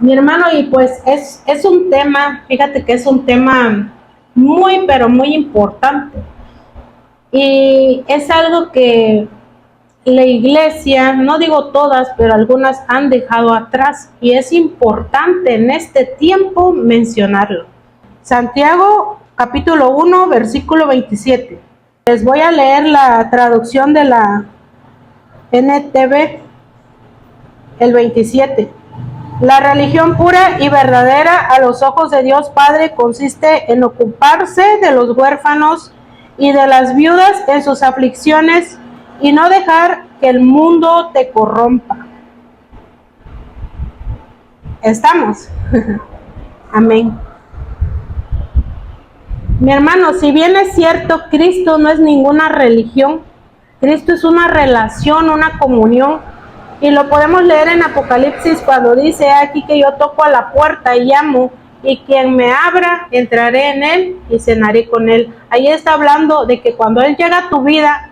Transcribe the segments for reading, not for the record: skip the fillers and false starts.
Mi hermano, y pues es un tema, fíjate que es un tema muy, pero muy importante. Y es algo que la iglesia, no digo todas, pero algunas han dejado atrás. Y es importante en este tiempo mencionarlo. Santiago capítulo 1, versículo 27. Les voy a leer la traducción de la NTV, el 27. La religión pura y verdadera a los ojos de Dios Padre consiste en ocuparse de los huérfanos y de las viudas en sus aflicciones y no dejar que el mundo te corrompa. ¿Estamos? Amén. Mi hermano, si bien es cierto, Cristo no es ninguna religión, Cristo es una relación, una comunión. Y lo podemos leer en Apocalipsis cuando dice: aquí que yo toco a la puerta y llamo, y quien me abra, entraré en él y cenaré con él. Ahí está hablando de que cuando él llega a tu vida,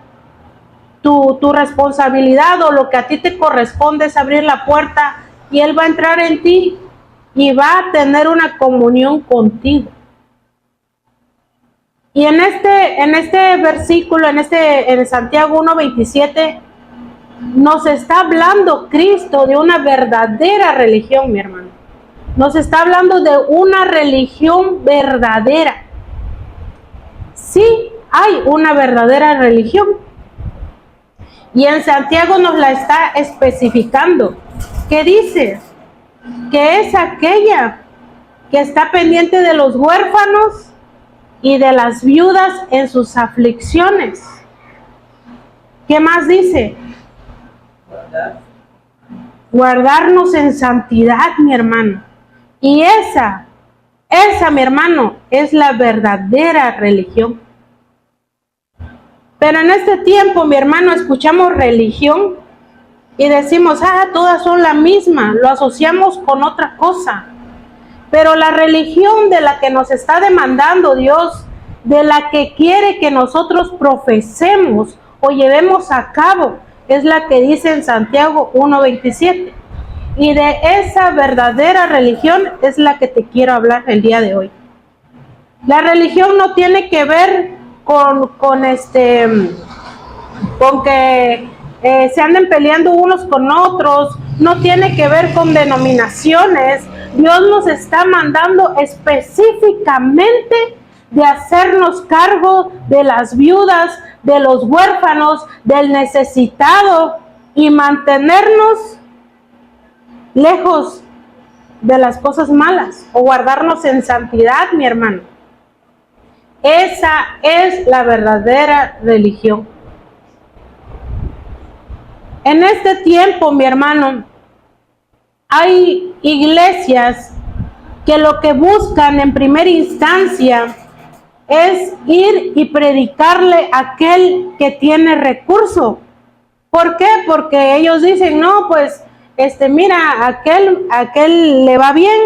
tu responsabilidad o lo que a ti te corresponde es abrir la puerta y él va a entrar en ti y va a tener una comunión contigo. Y en este versículo, en Santiago 1:27, nos está hablando Cristo de una verdadera religión, mi hermano. Nos está hablando de una religión verdadera. Sí, hay una verdadera religión. Y en Santiago nos la está especificando. ¿Qué dice? Que es aquella que está pendiente de los huérfanos y de las viudas en sus aflicciones. ¿Qué más dice? Guardarnos en santidad, mi hermano. Y esa, mi hermano, es la verdadera religión. Pero en este tiempo, mi hermano, escuchamos religión y decimos: todas son la misma, lo asociamos con otra cosa. Pero la religión de la que nos está demandando Dios, de la que quiere que nosotros profesemos o llevemos a cabo, es la que dice en Santiago 1:27. Y de esa verdadera religión es la que te quiero hablar el día de hoy. La religión no tiene que ver con que se anden peleando unos con otros, no tiene que ver con denominaciones. Dios nos está mandando específicamente de hacernos cargo de las viudas, de los huérfanos, del necesitado y mantenernos lejos de las cosas malas o guardarnos en santidad, mi hermano. Esa es la verdadera religión. En este tiempo, mi hermano, hay iglesias que lo que buscan en primera instancia es ir y predicarle a aquel que tiene recurso. ¿Por qué? Porque ellos dicen: no, pues, mira, aquel le va bien,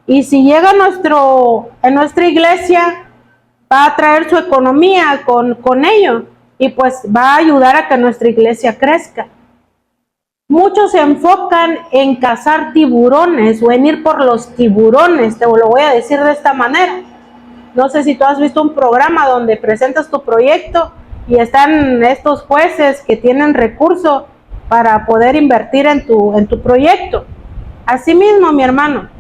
y si llega a nuestra iglesia, va a traer su economía con ello, y pues va a ayudar a que nuestra iglesia crezca. Muchos se enfocan en cazar tiburones o en ir por los tiburones, te lo voy a decir de esta manera. No sé si tú has visto un programa donde presentas tu proyecto y están estos jueces que tienen recursos para poder invertir en tu proyecto. Así mismo, mi hermano,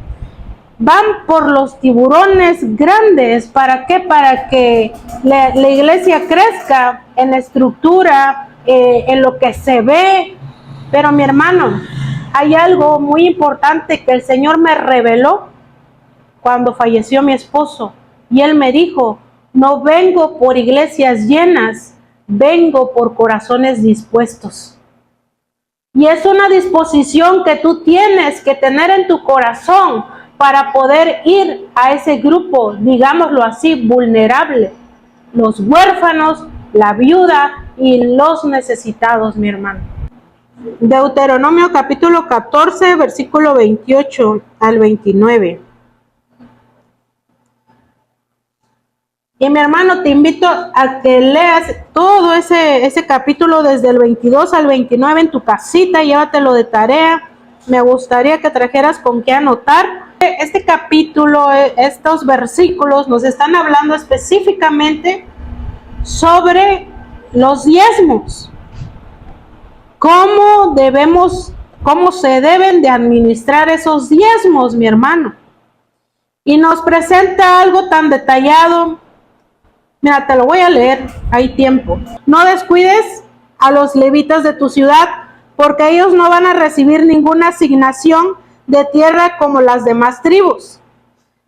van por los tiburones grandes. ¿Para qué? Para que la iglesia crezca en estructura, en lo que se ve. Pero, mi hermano, hay algo muy importante que el Señor me reveló cuando falleció mi esposo. Y Él me dijo: no vengo por iglesias llenas, vengo por corazones dispuestos. Y es una disposición que tú tienes que tener en tu corazón para poder ir a ese grupo, digámoslo así, vulnerable. Los huérfanos, la viuda y los necesitados, mi hermano. Deuteronomio capítulo 14, versículo 28 al 29. Y mi hermano, te invito a que leas todo ese capítulo desde el 22 al 29 en tu casita, llévatelo de tarea me gustaría que trajeras con qué anotar. Este capítulo, estos versículos nos están hablando específicamente sobre los diezmos. ¿Cómo se deben de administrar esos diezmos, mi hermano? Y nos presenta algo tan detallado. Mira, te lo voy a leer, hay tiempo. No descuides a los levitas de tu ciudad, porque ellos no van a recibir ninguna asignación de tierra como las demás tribus.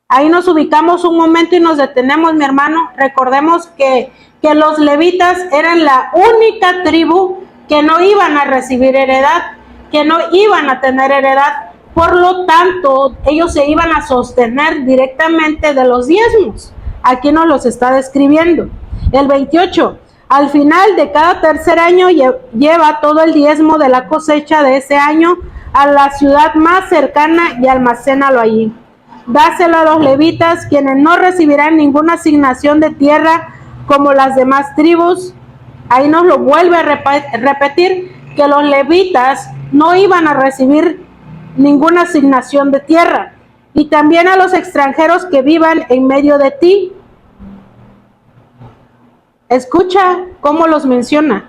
Ahí nos ubicamos un momento y nos detenemos, mi hermano. Recordemos que los levitas eran la única tribu que no iban a recibir heredad, que no iban a tener heredad. Por lo tanto, ellos se iban a sostener directamente de los diezmos. Aquí nos los está describiendo. El 28. Al final de cada tercer año lleva todo el diezmo de la cosecha de ese año a la ciudad más cercana y almacénalo allí. Dáselo a los levitas, quienes no recibirán ninguna asignación de tierra como las demás tribus. Ahí nos lo vuelve a repetir, que los levitas no iban a recibir ninguna asignación de tierra. Y también a los extranjeros que vivan en medio de ti. Escucha cómo los menciona.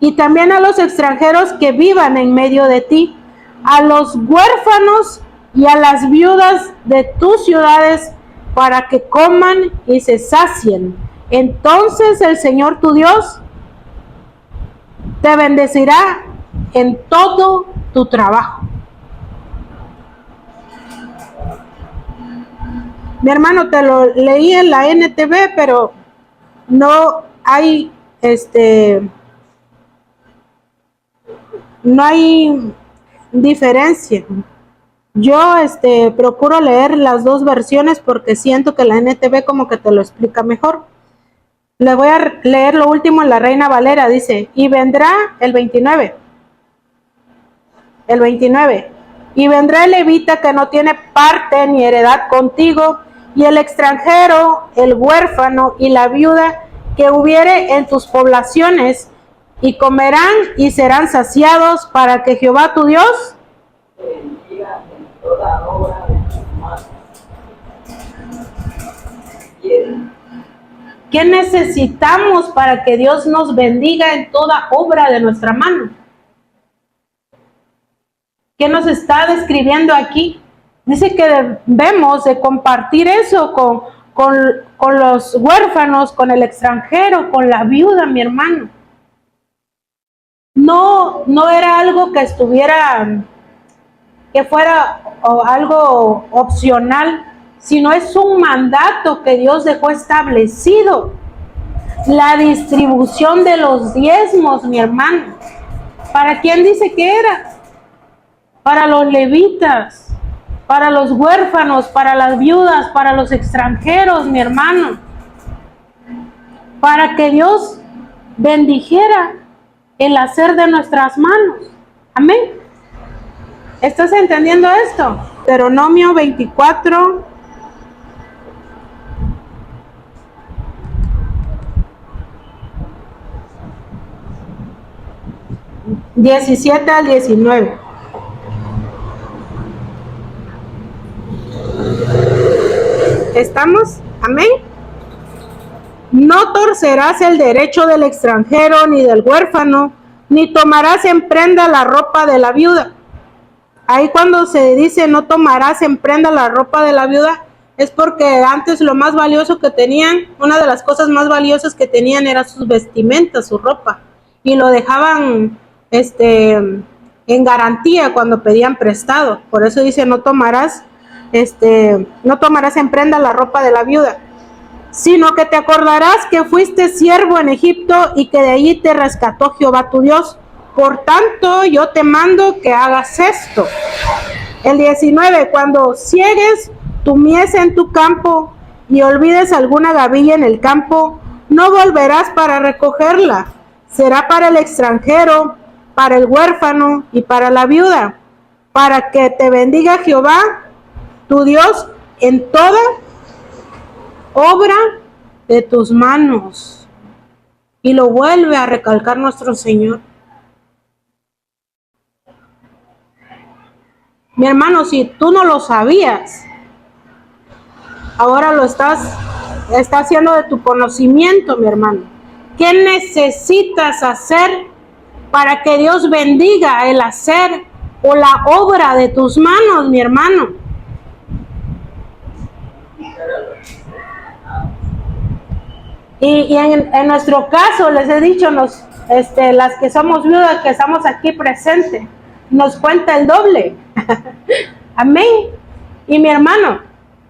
Y también a los extranjeros que vivan en medio de ti, a los huérfanos y a las viudas de tus ciudades, para que coman y se sacien. Entonces el Señor tu Dios te bendecirá en todo tu trabajo. Mi hermano, te lo leí en la NTV, pero no hay no hay diferencia. Yo procuro leer las dos versiones porque siento que la NTV como que te lo explica mejor. Le voy a leer lo último en la Reina Valera. Dice, y vendrá el 29. El 29. Y vendrá el levita que no tiene parte ni heredad contigo, y el extranjero, el huérfano y la viuda que hubiere en tus poblaciones, y comerán y serán saciados, para que Jehová tu Dios bendiga en toda obra de tus manos. ¿Qué necesitamos para que Dios nos bendiga en toda obra de nuestra mano? ¿Qué nos está describiendo aquí? Dice que debemos de compartir eso con los huérfanos, con el extranjero, con la viuda, mi hermano. No era algo que fuera algo opcional, sino es un mandato que Dios dejó establecido. La distribución de los diezmos, mi hermano. ¿Para quién dice que era? Para los levitas, para los huérfanos, para las viudas, para los extranjeros, mi hermano. Para que Dios bendijera el hacer de nuestras manos. Amén. ¿Estás entendiendo esto? Deuteronomio 24. (17 al 19). ¿Estamos? Amén. No torcerás el derecho del extranjero ni del huérfano, ni tomarás en prenda la ropa de la viuda. Ahí cuando se dice no tomarás en prenda la ropa de la viuda, es porque antes lo más valioso que tenían, una de las cosas más valiosas que tenían era sus vestimentas, su ropa, y lo dejaban en garantía cuando pedían prestado. Por eso dice no tomarás en prenda la ropa de la viuda, sino que te acordarás que fuiste siervo en Egipto y que de allí te rescató Jehová tu Dios. Por tanto, yo te mando que hagas esto. El 19, cuando ciegues tu mies en tu campo y olvides alguna gavilla en el campo, no volverás para recogerla. Será para el extranjero, para el huérfano y para la viuda, para que te bendiga Jehová tu Dios en toda obra de tus manos. Y lo vuelve a recalcar nuestro Señor. Mi hermano, si tú no lo sabías, ahora lo está haciendo de tu conocimiento, mi hermano. ¿Qué necesitas hacer para que Dios bendiga el hacer o la obra de tus manos, mi hermano? Y en nuestro caso, les he dicho, las que somos viudas, que estamos aquí presentes, nos cuenta el doble. Amén. Y mi hermano,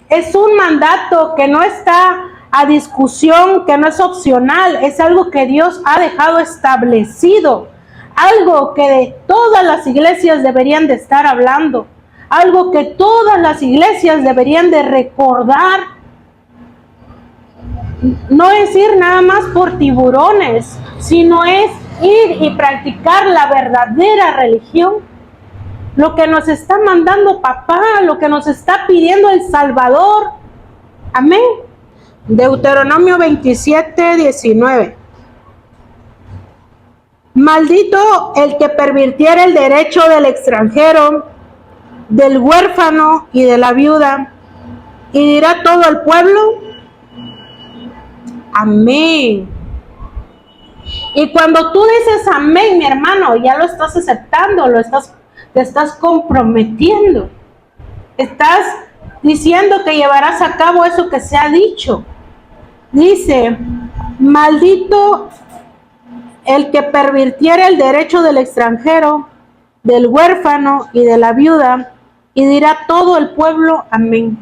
es un mandato que no está a discusión, que no es opcional, es algo que Dios ha dejado establecido, algo que todas las iglesias deberían de estar hablando, algo que todas las iglesias deberían de recordar. No es ir nada más por tiburones, sino es ir y practicar la verdadera religión. Lo que nos está mandando papá, lo que nos está pidiendo el Salvador. Amén. Deuteronomio 27:19. Maldito el que pervirtiera el derecho del extranjero, del huérfano y de la viuda, y dirá todo el pueblo, amén. Y cuando tú dices amén, mi hermano, ya lo estás aceptando, te estás comprometiendo. Estás diciendo que llevarás a cabo eso que se ha dicho. Dice, maldito el que pervirtiera el derecho del extranjero, del huérfano y de la viuda, y dirá todo el pueblo, amén.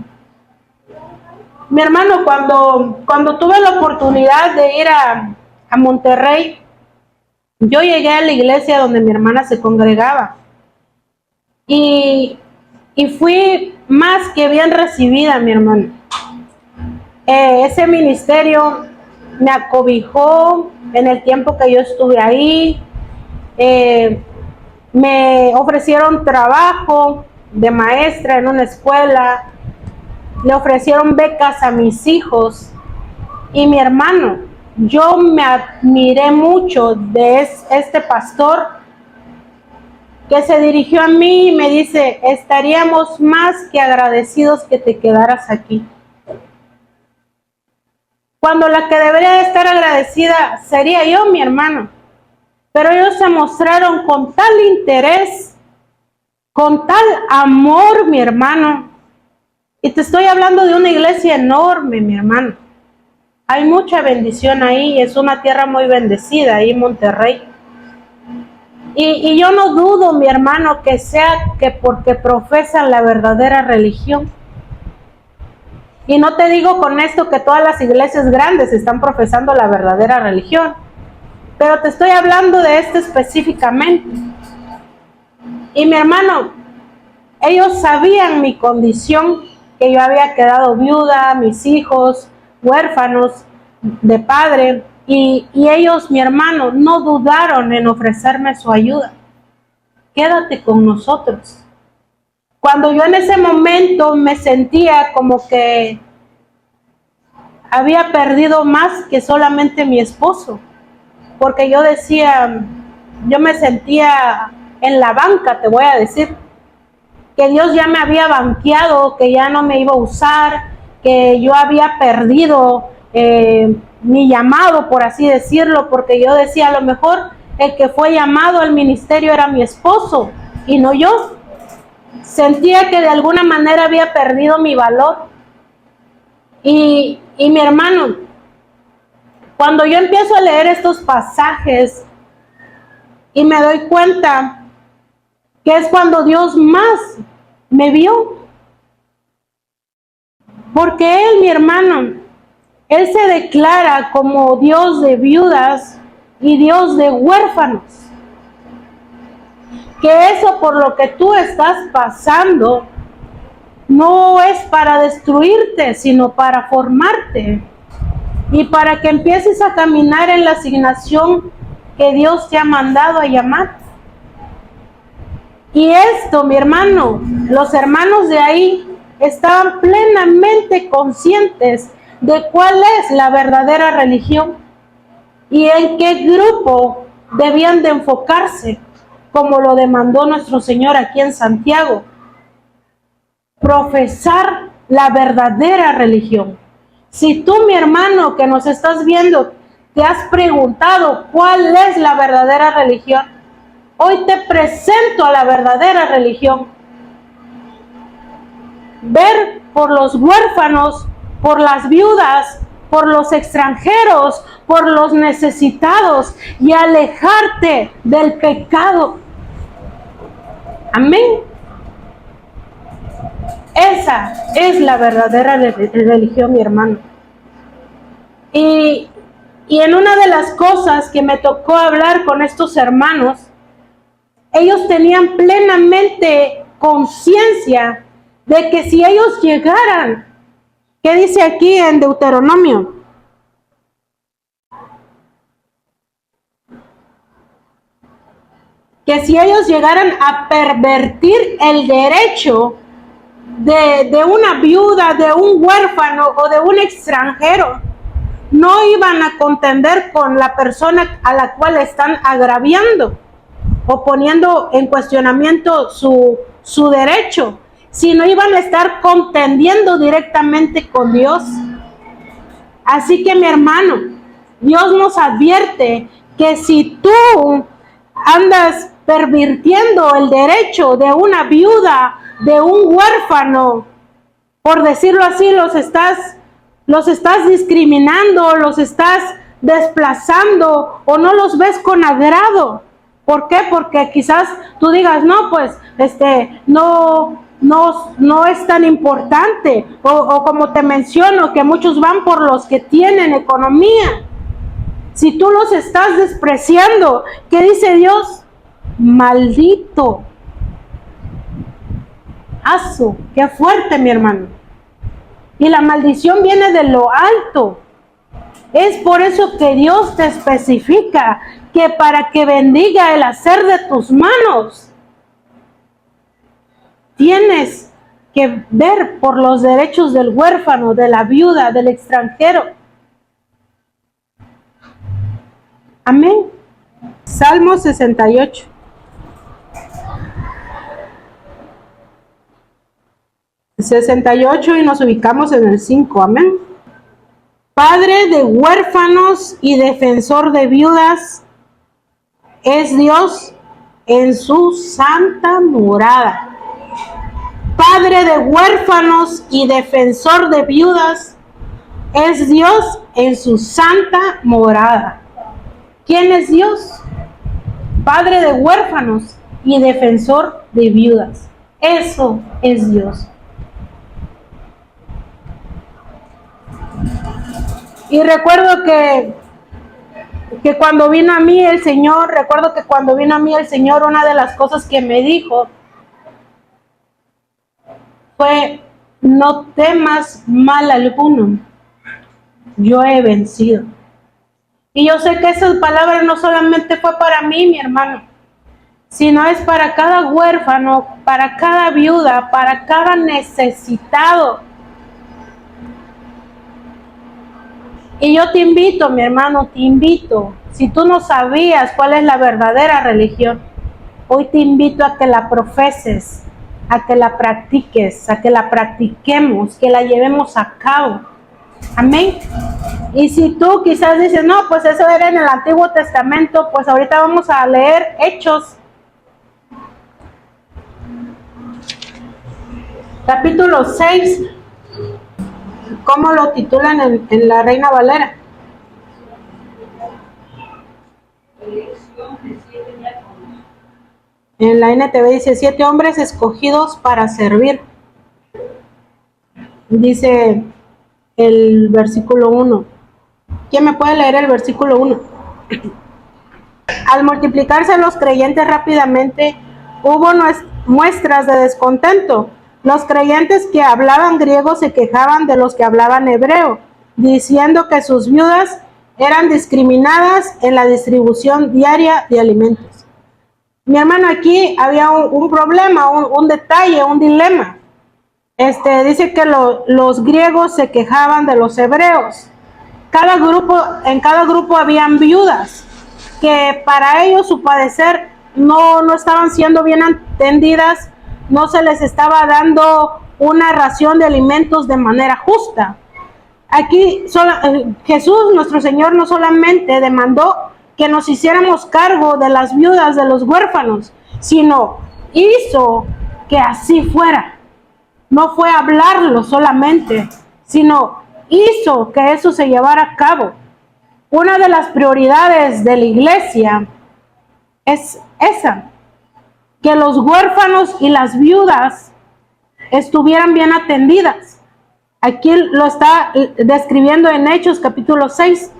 Mi hermano, cuando tuve la oportunidad de ir a Monterrey, yo llegué a la iglesia donde mi hermana se congregaba y fui más que bien recibida, mi hermano. Ese ministerio me acobijó en el tiempo que yo estuve ahí. Me ofrecieron trabajo de maestra en una escuela, le ofrecieron becas a mis hijos. Y mi hermano, yo me admiré mucho de este pastor que se dirigió a mí y me dice, estaríamos más que agradecidos que te quedaras aquí. Cuando la que debería de estar agradecida sería yo, mi hermano. Pero ellos se mostraron con tal interés, con tal amor, mi hermano. Y te estoy hablando de una iglesia enorme, mi hermano. Hay mucha bendición ahí, es una tierra muy bendecida ahí en Monterrey. Y yo no dudo, mi hermano, que sea que porque profesan la verdadera religión. Y no te digo con esto que todas las iglesias grandes están profesando la verdadera religión, pero te estoy hablando de este específicamente. Y mi hermano, ellos sabían mi condición, que yo había quedado viuda, mis hijos huérfanos de padre, y ellos, mi hermano, no dudaron en ofrecerme su ayuda. Quédate con nosotros. Cuando yo en ese momento me sentía como que había perdido más que solamente mi esposo, porque yo decía, yo me sentía en la banca, te voy a decir, que Dios ya me había banqueado, que ya no me iba a usar, que yo había perdido mi llamado, por así decirlo, porque yo decía, a lo mejor el que fue llamado al ministerio era mi esposo y no yo. Sentía que de alguna manera había perdido mi valor. Y mi hermano, cuando yo empiezo a leer estos pasajes y me doy cuenta que es cuando Dios más me vio. Porque Él, mi hermano, Él se declara como Dios de viudas y Dios de huérfanos. Que eso por lo que tú estás pasando no es para destruirte, sino para formarte. Y para que empieces a caminar en la asignación que Dios te ha mandado a llamar. Y esto, mi hermano, los hermanos de ahí estaban plenamente conscientes de cuál es la verdadera religión y en qué grupo debían de enfocarse, como lo demandó nuestro Señor aquí en Santiago. profesar la verdadera religión. Si tú, mi hermano, que nos estás viendo, te has preguntado cuál es la verdadera religión, hoy te presento a la verdadera religión. Ver por los huérfanos, por las viudas, por los extranjeros, por los necesitados y alejarte del pecado. Amén. Esa es la verdadera religión, mi hermano. Y en una de las cosas que me tocó hablar con estos hermanos, ellos tenían plenamente conciencia de que si ellos llegaran, ¿qué dice aquí en Deuteronomio? Que si ellos llegaran a pervertir el derecho de una viuda, de un huérfano o de un extranjero, no iban a contender con la persona a la cual están agraviando o poniendo en cuestionamiento su derecho, sino iban a estar contendiendo directamente con Dios. Así que, mi hermano, Dios nos advierte que si tú andas pervirtiendo el derecho de una viuda, de un huérfano, por decirlo así, los estás discriminando, los estás desplazando o no los ves con agrado. ¿Por qué? Porque quizás tú digas, no, pues, no es tan importante, o como te menciono, que muchos van por los que tienen economía. Si tú los estás despreciando, ¿qué dice Dios? Maldito. ¡Asu! ¡Qué fuerte, mi hermano! Y la maldición viene de lo alto. Es por eso que Dios te especifica que para que bendiga el hacer de tus manos, tienes que ver por los derechos del huérfano, de la viuda, del extranjero. Amén. Salmo 68. Y nos ubicamos en el 5. Amén. Padre de huérfanos y defensor de viudas es Dios en su santa morada. Padre de huérfanos y defensor de viudas es Dios en su santa morada. ¿Quién es Dios? Padre de huérfanos y defensor de viudas. Eso es Dios. Y recuerdo que cuando vino a mí el Señor, una de las cosas que me dijo fue: no temas mal alguno, yo he vencido. Y yo sé que esa palabra no solamente fue para mí, mi hermano, sino es para cada huérfano, para cada viuda, para cada necesitado. Y yo te invito, mi hermano, si tú no sabías cuál es la verdadera religión, hoy te invito a que la profeses, a que la practiques, a que la practiquemos, que la llevemos a cabo. Amén. Y si tú quizás dices, no, pues eso era en el Antiguo Testamento, pues ahorita vamos a leer Hechos, capítulo 6, ¿cómo lo titulan en la Reina Valera? En la NTV dice 7 hombres escogidos para servir. Dice el versículo 1. ¿Quién me puede leer el versículo 1? Al multiplicarse los creyentes rápidamente, hubo muestras de descontento. Los creyentes que hablaban griego se quejaban de los que hablaban hebreo, diciendo que sus viudas eran discriminadas en la distribución diaria de alimentos. Mi hermano, aquí había un problema, un detalle, un dilema. Dice que los griegos se quejaban de los hebreos. En cada grupo habían viudas que para ellos su padecer no estaban siendo bien atendidas, no se les estaba dando una ración de alimentos de manera justa. Aquí Jesús, nuestro Señor, no solamente demandó que nos hiciéramos cargo de las viudas, de los huérfanos, sino hizo que así fuera. No fue hablarlo solamente, sino hizo que eso se llevara a cabo. Una de las prioridades de la iglesia es esa, que los huérfanos y las viudas estuvieran bien atendidas. Aquí lo está describiendo en Hechos capítulo 6.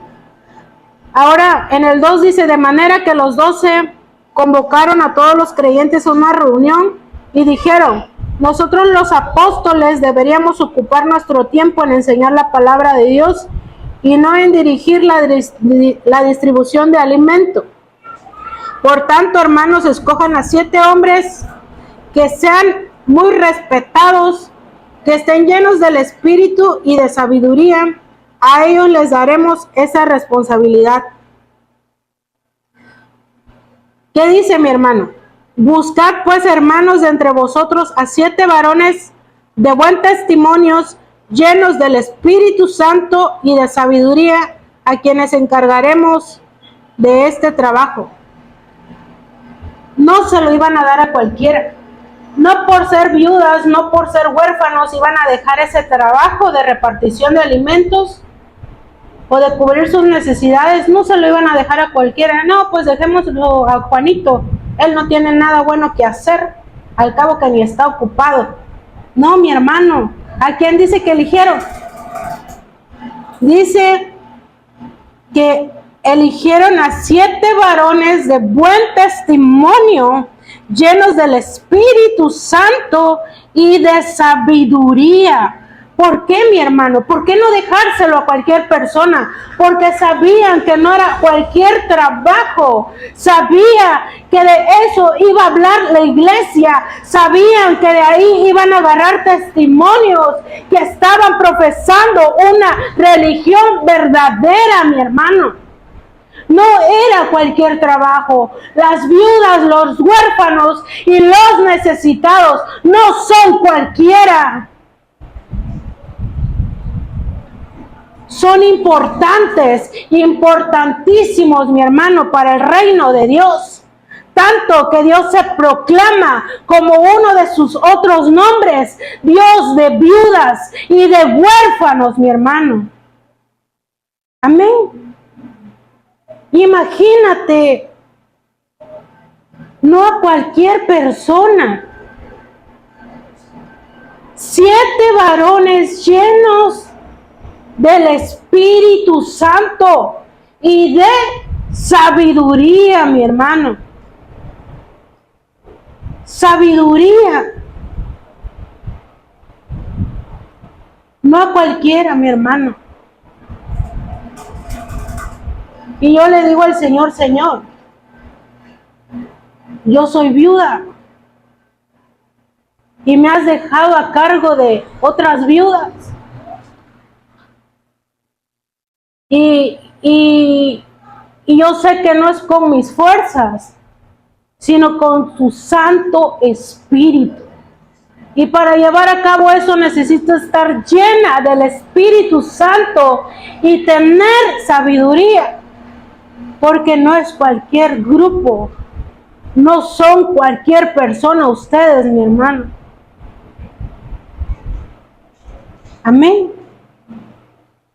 Ahora en el 2 dice, de manera que los 12 convocaron a todos los creyentes a una reunión y dijeron, nosotros los apóstoles deberíamos ocupar nuestro tiempo en enseñar la palabra de Dios y no en dirigir la distribución de alimento. Por tanto, hermanos, escojan a 7 hombres que sean muy respetados, que estén llenos del espíritu y de sabiduría. A ellos les daremos esa responsabilidad. ¿Qué dice mi hermano? Buscad pues, hermanos, de entre vosotros a 7 varones de buen testimonio, llenos del Espíritu Santo y de sabiduría, a quienes encargaremos de este trabajo. No se lo iban a dar a cualquiera. No por ser viudas, no por ser huérfanos, iban a dejar ese trabajo de repartición de alimentos o de cubrir sus necesidades. No se lo iban a dejar a cualquiera. No, pues dejémoslo a Juanito. Él no tiene nada bueno que hacer. Al cabo que ni está ocupado. No, mi hermano. ¿A quién dice que eligieron? Dice que eligieron a 7 varones de buen testimonio, llenos del Espíritu Santo y de sabiduría. ¿Por qué, mi hermano? ¿Por qué no dejárselo a cualquier persona? Porque sabían que no era cualquier trabajo. Sabía que de eso iba a hablar la iglesia. Sabían que de ahí iban a agarrar testimonios que estaban profesando una religión verdadera, mi hermano. No era cualquier trabajo. Las viudas, los huérfanos y los necesitados no son cualquiera. Son importantes, importantísimos, mi hermano, para el reino de Dios. Tanto que Dios se proclama como uno de sus otros nombres, Dios de viudas y de huérfanos, mi hermano. Amén. Imagínate, no a cualquier persona. 7 varones llenos del Espíritu Santo y de sabiduría, mi hermano. Sabiduría. No a cualquiera, mi hermano. Y yo le digo al Señor, Señor, yo soy viuda y me has dejado a cargo de otras viudas. Y yo sé que no es con mis fuerzas, sino con tu Santo Espíritu. Y para llevar a cabo eso necesito estar llena del Espíritu Santo y tener sabiduría. Porque no es cualquier grupo, no son cualquier persona ustedes, mi hermano. Amén.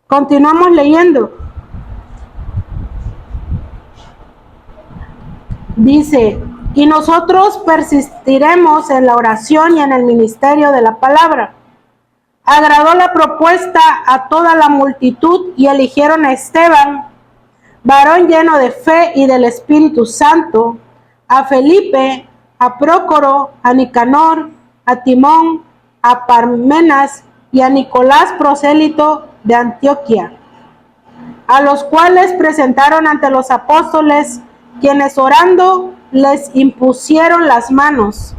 Continuamos leyendo. Dice, y nosotros persistiremos en la oración y en el ministerio de la palabra. Agradó la propuesta a toda la multitud y eligieron a Esteban, varón lleno de fe y del Espíritu Santo, a Felipe, a Prócoro, a Nicanor, a Timón, a Parmenas y a Nicolás, prosélito de Antioquía, a los cuales presentaron ante los apóstoles, quienes orando les impusieron las manos.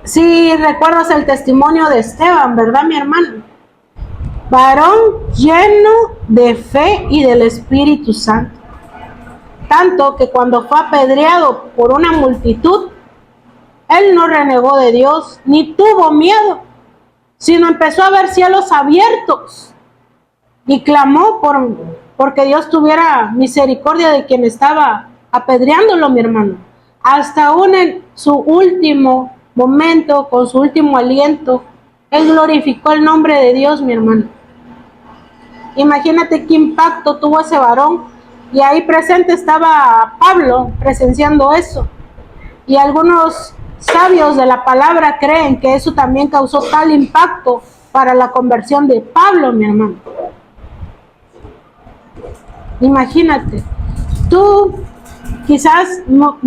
Sí, recuerdas el testimonio de Esteban, ¿verdad, mi hermano? Varón lleno de fe y del Espíritu Santo. Tanto que cuando fue apedreado por una multitud, Él no renegó de Dios, ni tuvo miedo, sino empezó a ver cielos abiertos y clamó porque Dios tuviera misericordia de quien estaba apedreándolo, mi hermano. Hasta aún en su último momento, con su último aliento, él glorificó el nombre de Dios, mi hermano. Imagínate qué impacto tuvo ese varón. Y ahí presente estaba Pablo presenciando eso. Y algunos sabios de la palabra creen que eso también causó tal impacto para la conversión de Pablo, mi hermano. Imagínate, tú quizás no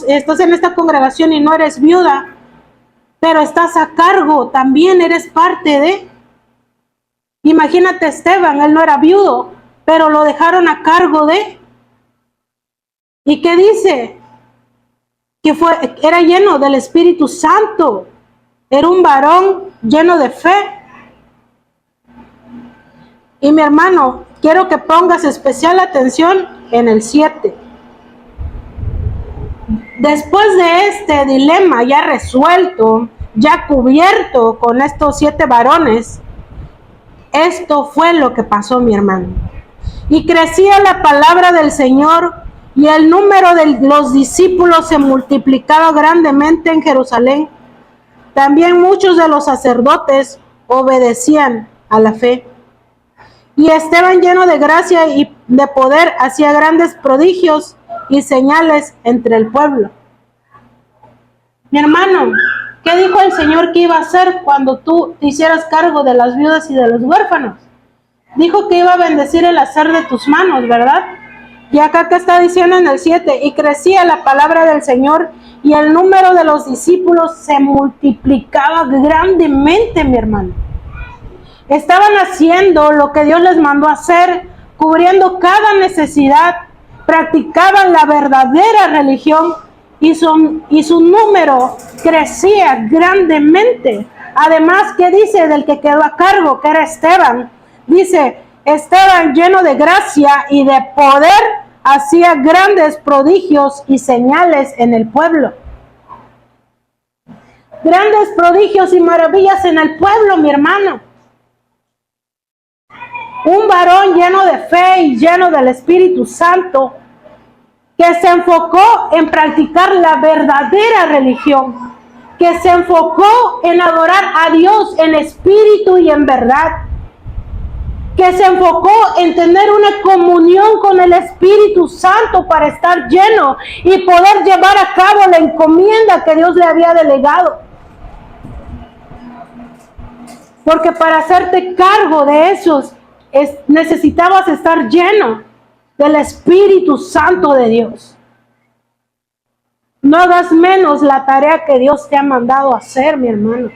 estás en esta congregación y no eres viuda, pero estás a cargo, también eres parte de. Imagínate Esteban, él no era viudo, pero lo dejaron a cargo de. ¿Y qué dice? Que era lleno del Espíritu Santo, era un varón lleno de fe. Y mi hermano, quiero que pongas especial atención en el 7. Después de este dilema ya resuelto, ya cubierto con estos 7 varones, esto fue lo que pasó, mi hermano. Y crecía la palabra del Señor, y el número de los discípulos se multiplicaba grandemente en Jerusalén. También muchos de los sacerdotes obedecían a la fe. Y Esteban, lleno de gracia y de poder, hacía grandes prodigios y señales entre el pueblo. Mi hermano, ¿qué dijo el Señor que iba a hacer cuando tú te hicieras cargo de las viudas y de los huérfanos? Dijo que iba a bendecir el hacer de tus manos, ¿verdad? Y acá que está diciendo en el 7, y crecía la palabra del Señor, y el número de los discípulos se multiplicaba grandemente, mi hermano. Estaban haciendo lo que Dios les mandó hacer, cubriendo cada necesidad, practicaban la verdadera religión, y su número crecía grandemente. Además, ¿qué dice del que quedó a cargo? Que era Esteban. Dice, Esteban, lleno de gracia y de poder, hacía grandes prodigios y señales en el pueblo. Grandes prodigios y maravillas en el pueblo, mi hermano. Un varón lleno de fe y lleno del Espíritu Santo, que se enfocó en practicar la verdadera religión, que se enfocó en adorar a Dios en espíritu y en verdad, que se enfocó en tener una comunión con el Espíritu Santo para estar lleno y poder llevar a cabo la encomienda que Dios le había delegado. Porque para hacerte cargo de esos, necesitabas estar lleno del Espíritu Santo de Dios. No hagas menos la tarea que Dios te ha mandado hacer, mi hermano.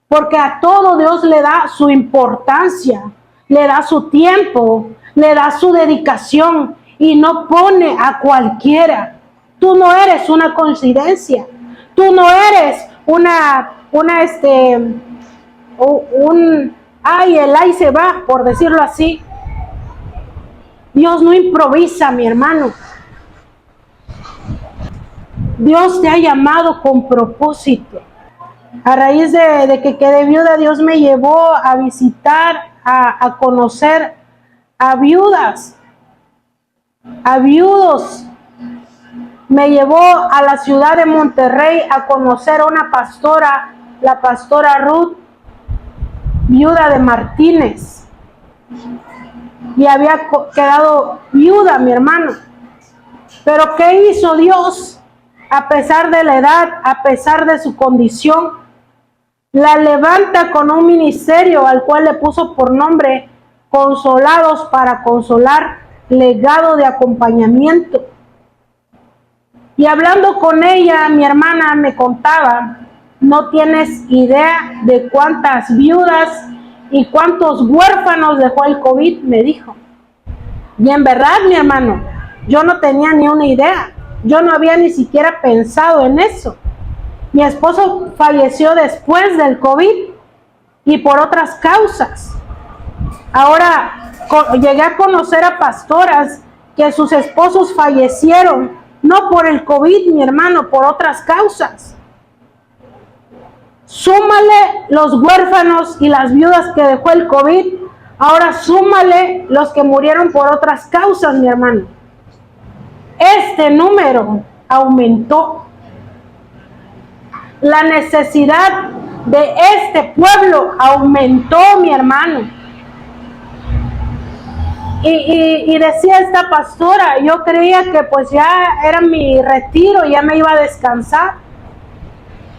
Porque a todo Dios le da su importancia, le da su tiempo, le da su dedicación y no pone a cualquiera. Tú no eres una coincidencia. Tú no eres el ahí se va, por decirlo así. Dios no improvisa, mi hermano. Dios te ha llamado con propósito. A raíz de que quedé viuda, Dios me llevó a visitar, a conocer a viudas, a viudos. Me llevó a la ciudad de Monterrey a conocer a una pastora, la pastora Ruth, viuda de Martínez. Y había quedado viuda, mi hermano. Pero ¿qué hizo Dios? A pesar de la edad, a pesar de su condición, la levanta con un ministerio al cual le puso por nombre Consolados para Consolar, legado de acompañamiento. Y hablando con ella, mi hermana me contaba, no tienes idea de cuántas viudas y cuántos huérfanos dejó el COVID, me dijo. Y en verdad, mi hermano, yo no tenía ni una idea. Yo no había ni siquiera pensado en eso. Mi esposo falleció después del COVID y por otras causas. Ahora llegué a conocer a pastoras que sus esposos fallecieron No por el COVID, mi hermano, por otras causas. Súmale los huérfanos y las viudas que dejó el COVID. Ahora súmale los que murieron por otras causas, mi hermano. Este número aumentó. La necesidad de este pueblo aumentó, mi hermano. Y decía esta pastora, yo creía que pues ya era mi retiro, ya me iba a descansar.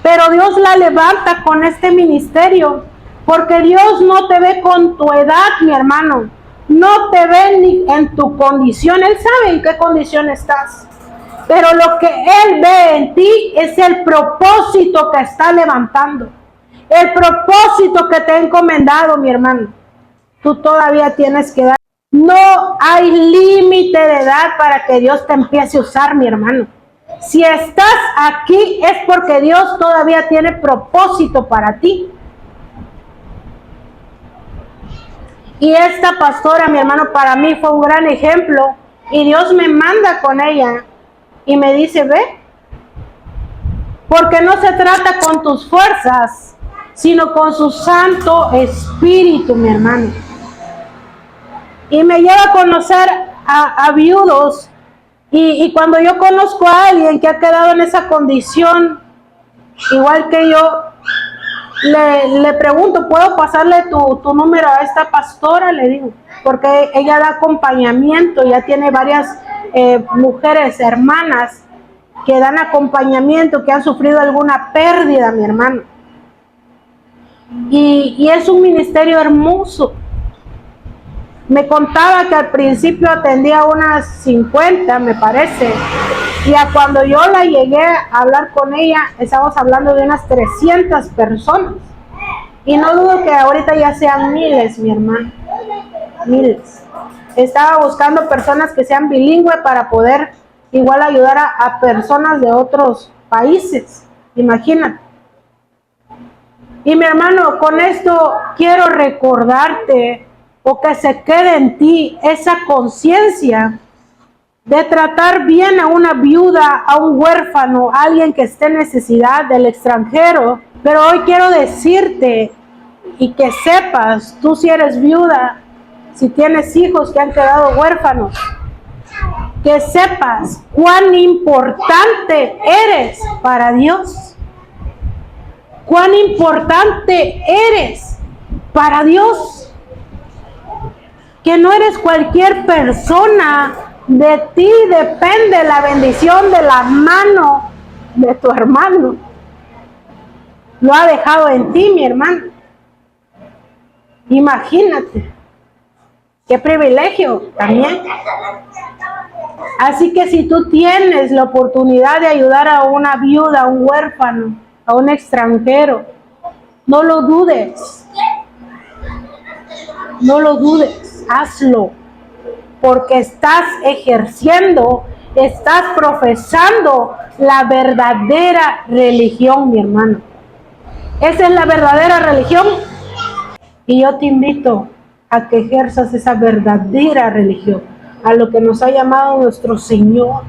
Pero Dios la levanta con este ministerio, porque Dios no te ve con tu edad, mi hermano. No te ve ni en tu condición. Él sabe en qué condición estás. Pero lo que Él ve en ti es el propósito que está levantando. El propósito que te ha encomendado, mi hermano. Tú todavía tienes que dar. No hay límite de edad para que Dios te empiece a usar, mi hermano. Si estás aquí es porque Dios todavía tiene propósito para ti. Y esta pastora, mi hermano, para mí fue un gran ejemplo. Y Dios me manda con ella y me dice, ve, porque no se trata con tus fuerzas, sino con su Santo Espíritu, mi hermano. Y me lleva a conocer a viudos. Y cuando yo conozco a alguien que ha quedado en esa condición, igual que yo, le pregunto, ¿puedo pasarle tu número a esta pastora? Le digo, porque ella da acompañamiento, ya tiene varias mujeres, hermanas, que dan acompañamiento, que han sufrido alguna pérdida, mi hermano. Y es un ministerio hermoso. Me contaba que al principio atendía unas 50, me parece. Y a cuando yo la llegué a hablar con ella, estamos hablando de unas 300 personas. Y no dudo que ahorita ya sean miles, mi hermano. Miles. Estaba buscando personas que sean bilingües para poder igual ayudar a personas de otros países. Imagínate. Y mi hermano, con esto quiero recordarte, o que se quede en ti esa conciencia de tratar bien a una viuda, a un huérfano, a alguien que esté en necesidad del extranjero. Pero hoy quiero decirte y que sepas, tú si eres viuda, si tienes hijos que han quedado huérfanos, que sepas cuán importante eres para Dios. Cuán importante eres para Dios. Que no eres cualquier persona, de ti depende la bendición de la mano de tu hermano. Lo ha dejado en ti, mi hermano. Imagínate, qué privilegio también. Así que si tú tienes la oportunidad de ayudar a una viuda, a un huérfano, a un extranjero, no lo dudes. No lo dudes. Hazlo, porque estás ejerciendo, estás profesando la verdadera religión, mi hermano. Esa es la verdadera religión. Y yo te invito a que ejerzas esa verdadera religión, a lo que nos ha llamado nuestro Señor,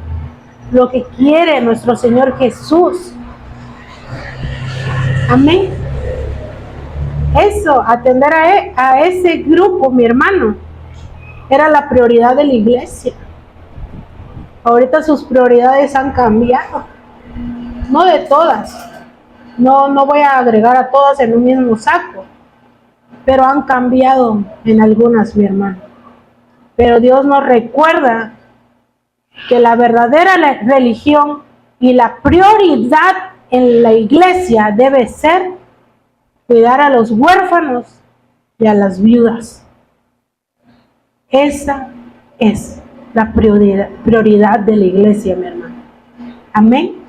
lo que quiere nuestro Señor Jesús. Amén. Eso, atender a ese grupo, mi hermano, era la prioridad de la iglesia. Ahorita sus prioridades han cambiado. No de todas. No voy a agregar a todas en un mismo saco. Pero han cambiado en algunas, mi hermano. Pero Dios nos recuerda que la verdadera religión y la prioridad en la iglesia debe ser cuidar a los huérfanos y a las viudas. Esa es la prioridad de la iglesia, mi hermano. Amén.